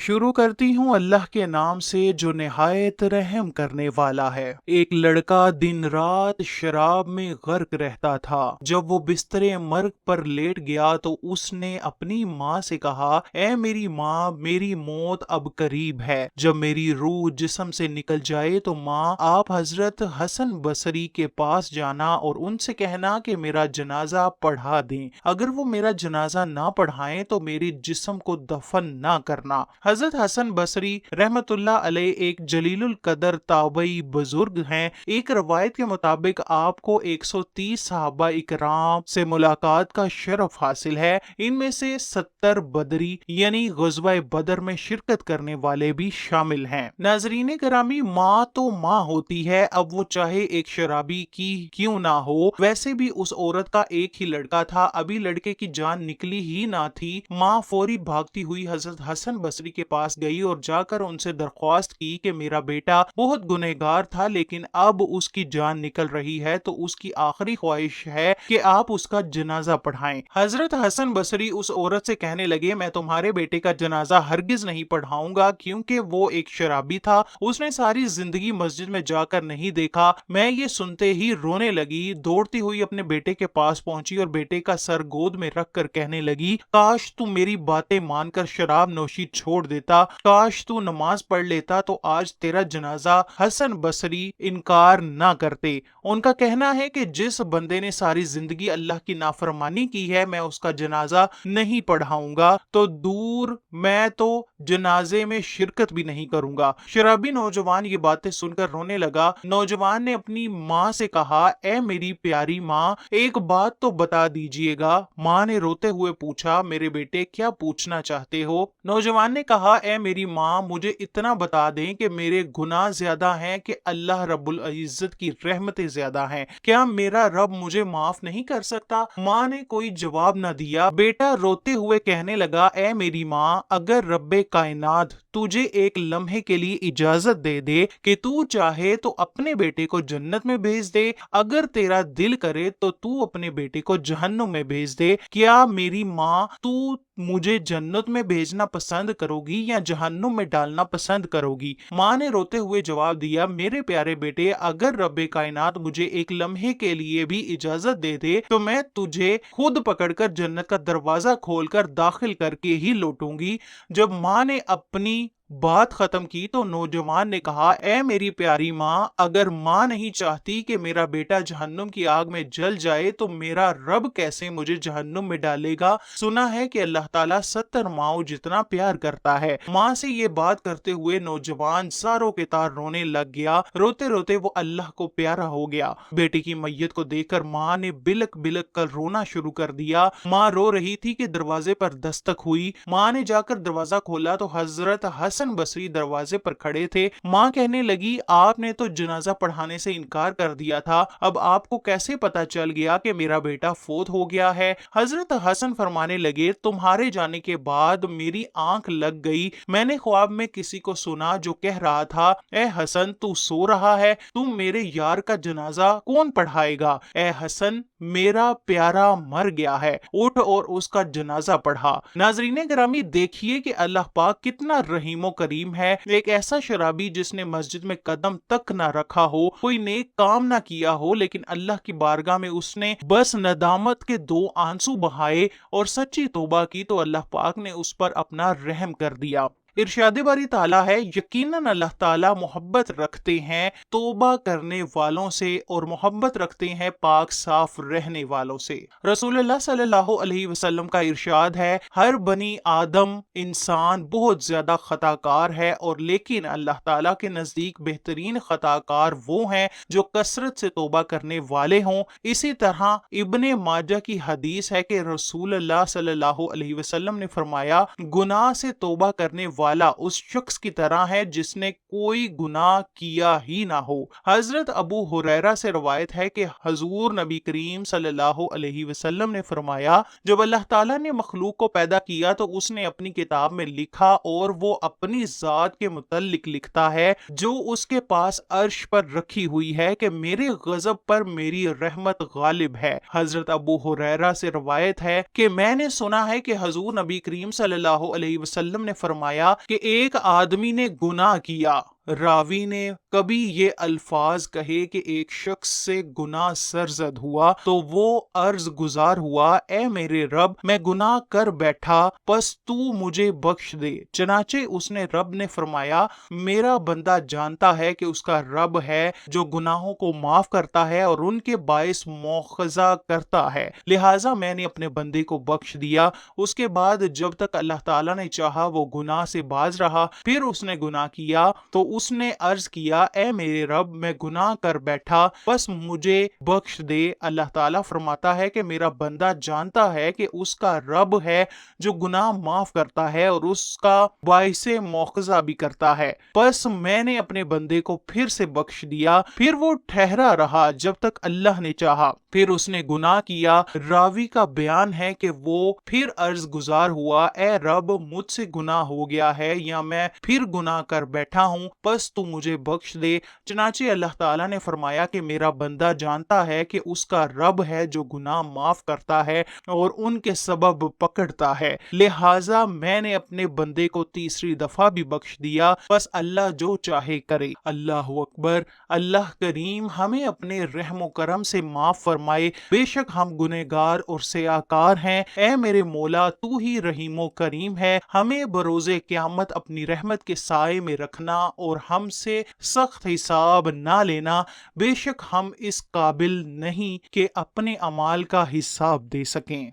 شروع کرتی ہوں اللہ کے نام سے جو نہایت رحم کرنے والا ہے۔ ایک لڑکا دن رات شراب میں غرق رہتا تھا۔ جب وہ بستر مرگ پر لیٹ گیا تو اس نے اپنی ماں سے کہا، اے میری ماں، میری موت اب قریب ہے۔ جب میری روح جسم سے نکل جائے تو ماں، آپ حضرت حسن بصری کے پاس جانا اور ان سے کہنا کہ میرا جنازہ پڑھا دیں۔ اگر وہ میرا جنازہ نہ پڑھائیں تو میرے جسم کو دفن نہ کرنا۔ حضرت حسن بصری رحمت اللہ علیہ ایک جلیل القدر تابعی بزرگ ہیں۔ ایک روایت کے مطابق آپ کو 130 صحابہ اکرام سے ملاقات کا شرف حاصل ہے۔ ان میں سے 70 بدری یعنی غزوہ بدر میں شرکت کرنے والے بھی شامل ہیں۔ ناظرین گرامی، ماں تو ماں ہوتی ہے، اب وہ چاہے ایک شرابی کی کیوں نہ ہو۔ ویسے بھی اس عورت کا ایک ہی لڑکا تھا، ابھی لڑکے کی جان نکلی ہی نہ تھی۔ ماں فوری بھاگتی ہوئی حضرت حسن بصری کے پاس گئی اور جا کر ان سے درخواست کی کہ میرا بیٹا بہت گنہگار تھا لیکن اب اس کی جان نکل رہی ہے تو اس کی آخری خواہش ہے کہ آپ اس کا جنازہ پڑھائیں۔ حضرت حسن بصری اس عورت سے کہنے لگے، میں تمہارے بیٹے کا جنازہ ہرگز نہیں پڑھاؤں گا کیونکہ وہ ایک شرابی تھا، اس نے ساری زندگی مسجد میں جا کر نہیں دیکھا۔ میں یہ سنتے ہی رونے لگی، دوڑتی ہوئی اپنے بیٹے کے پاس پہنچی اور بیٹے کا سر گود میں رکھ کر کہنے لگی، کاش تو میری باتیں مان کر شراب نوشی چھوڑ دیتا، کاش تو نماز پڑھ لیتا تو آج تیرا جنازہ حسن بصری انکار نہ کرتے۔ ان کا کہنا ہے کہ جس بندے نے ساری زندگی اللہ کی نافرمانی کی ہے، میں اس کا جنازہ نہیں پڑھاؤں گا تو دور، میں تو جنازے میں شرکت بھی نہیں کروں گا۔ شرابی نوجوان یہ باتیں سن کر رونے لگا۔ نوجوان نے اپنی ماں سے کہا، اے میری پیاری ماں، ایک بات تو بتا دیجئے گا۔ ماں نے روتے ہوئے پوچھا، میرے بیٹے کیا پوچھنا چاہتے ہو؟ نوجوان نے کہا، اے میری ماں، مجھے اتنا بتا دیں کہ میرے گناہ زیادہ ہیں کہ اللہ رب العزت کی رحمتیں زیادہ ہیں، کیا میرا رب مجھے معاف نہیں کر سکتا؟ ماں نے کوئی جواب نہ دیا۔ بیٹا روتے ہوئے کہنے لگا، اے میری ماں، اگر رب کائنات تجھے ایک لمحے کے لیے اجازت دے دے کہ تو چاہے تو اپنے بیٹے کو جنت میں بھیج دے، اگر تیرا دل کرے تو اپنے بیٹے کو جہنم میں بھیج دے، کیا میری ماں تو مجھے جنت میں بھیجنا پسند کرو گی یا جہنم میں ڈالنا پسند کرو گی؟ ماں نے روتے ہوئے جواب دیا، میرے پیارے بیٹے، اگر رب کائنات مجھے ایک لمحے کے لیے بھی اجازت دے دے تو میں تجھے خود پکڑ کر جنت کا دروازہ کھول کر داخل کر کے ہی لوٹوں گی۔ جب ماں نے اپنی بات ختم کی تو نوجوان نے کہا، اے میری پیاری ماں، اگر ماں نہیں چاہتی کہ میرا بیٹا جہنم کی آگ میں جل جائے تو میرا رب کیسے مجھے جہنم میں ڈالے گا؟ سنا ہے کہ اللہ تعالیٰ 70 ماؤں جتنا پیار کرتا ہے۔ ماں سے یہ بات کرتے ہوئے نوجوان زاروں کے تار رونے لگ گیا۔ روتے روتے وہ اللہ کو پیارا ہو گیا۔ بیٹے کی میت کو دیکھ کر ماں نے بلک بلک کر رونا شروع کر دیا۔ ماں رو رہی تھی کہ دروازے پر دستک ہوئی۔ ماں نے جا کر دروازہ کھولا تو حضرت حسن بصری دروازے پر کھڑے تھے۔ ماں کہنے لگی، آپ نے تو جنازہ پڑھانے سے انکار کر دیا تھا، اب آپ کو کیسے پتا چل گیا کہ میرا بیٹا فوت ہو گیا ہے؟ حضرت حسن فرمانے لگے، تمہارے جانے کے بعد میری آنکھ لگ گئی، میں نے خواب میں کسی کو سنا جو کہہ رہا تھا، اے حسن تو سو رہا ہے، تم میرے یار کا جنازہ کون پڑھائے گا؟ اے حسن، میرا پیارا مر گیا ہے، اٹھ اور اس کا جنازہ پڑھا۔ ناظرین گرامی، دیکھیے کہ اللہ پاک کتنا رحیم و کریم ہے۔ ایک ایسا شرابی جس نے مسجد میں قدم تک نہ رکھا ہو، کوئی نیک کام نہ کیا ہو، لیکن اللہ کی بارگاہ میں اس نے بس ندامت کے 2 آنسو بہائے اور سچی توبہ کی تو اللہ پاک نے اس پر اپنا رحم کر دیا۔ ارشاد باری تعالیٰ ہے، یقیناً اللہ تعالیٰ محبت رکھتے ہیں توبہ کرنے والوں سے اور محبت رکھتے ہیں پاک صاف رہنے والوں سے۔ رسول اللہ صلی اللہ علیہ وسلم کا ارشاد ہے، ہر بنی آدم انسان بہت زیادہ خطا کار ہے اور لیکن اللہ تعالیٰ کے نزدیک بہترین خطا کار وہ ہیں جو کثرت سے توبہ کرنے والے ہوں۔ اسی طرح ابن ماجہ کی حدیث ہے کہ رسول اللہ صلی اللہ علیہ وسلم نے فرمایا، گناہ سے توبہ کرنے والا اس شخص کی طرح ہے جس نے کوئی گناہ کیا ہی نہ ہو۔ حضرت ابو ہریرہ سے روایت ہے کہ حضور نبی کریم صلی اللہ علیہ وسلم نے فرمایا، جب اللہ تعالیٰ نے مخلوق کو پیدا کیا تو اس نے اپنی کتاب میں لکھا اور وہ اپنی ذات کے متعلق لکھتا ہے جو اس کے پاس عرش پر رکھی ہوئی ہے کہ میرے غضب پر میری رحمت غالب ہے۔ حضرت ابو ہریرہ سے روایت ہے کہ میں نے سنا ہے کہ حضور نبی کریم صلی اللہ علیہ وسلم نے فرمایا، فرمایا کہ ایک آدمی نے گناہ کیا۔ راوی نے کبھی یہ الفاظ کہے کہ ایک شخص سے گناہ سرزد ہوا تو وہ عرض گزار ہوا، اے میرے رب، میں گناہ کر بیٹھا، پس تو مجھے بخش دے۔ چنانچہ اس نے رب نے فرمایا، میرا بندہ جانتا ہے کہ اس کا رب ہے جو گناہوں کو معاف کرتا ہے اور ان کے باعث مواخذہ کرتا ہے، لہٰذا میں نے اپنے بندے کو بخش دیا۔ اس کے بعد جب تک اللہ تعالیٰ نے چاہا وہ گناہ سے باز رہا، پھر اس نے گناہ کیا تو اس نے عرض کیا، اے میرے رب، میں گناہ کر بیٹھا، بس مجھے بخش دے۔ اللہ تعالیٰ فرماتا ہے کہ میرا بندہ جانتا ہے کہ اس کا رب ہے جو گناہ معاف کرتا ہے اور اس کا باعث مواخذہ بھی کرتا ہے، بس میں نے اپنے بندے کو پھر سے بخش دیا۔ پھر وہ ٹھہرا رہا جب تک اللہ نے چاہا، پھر اس نے گناہ کیا۔ راوی کا بیان ہے کہ وہ پھر عرض گزار ہوا، اے رب، مجھ سے گناہ ہو گیا ہے یا میں پھر گناہ کر بیٹھا ہوں، بس تو مجھے بخش دے۔ چنانچہ اللہ تعالیٰ نے فرمایا کہ میرا بندہ جانتا ہے کہ اس کا رب ہے جو گناہ معاف کرتا ہے اور ان کے سبب پکڑتا ہے، لہٰذا میں نے اپنے بندے کو تیسری دفعہ بھی بخش دیا، بس اللہ جو چاہے کرے۔ اللہ اکبر۔ اللہ کریم ہمیں اپنے رحم و کرم سے معاف فرمائے، بے شک ہم گنہگار اور سیاہکار ہیں۔ اے میرے مولا، تو ہی رحیم و کریم ہے، ہمیں بروز قیامت اپنی رحمت کے سائے میں رکھنا اور ہم سے سخت حساب نہ لینا، بے شک ہم اس قابل نہیں کہ اپنے اعمال کا حساب دے سکیں۔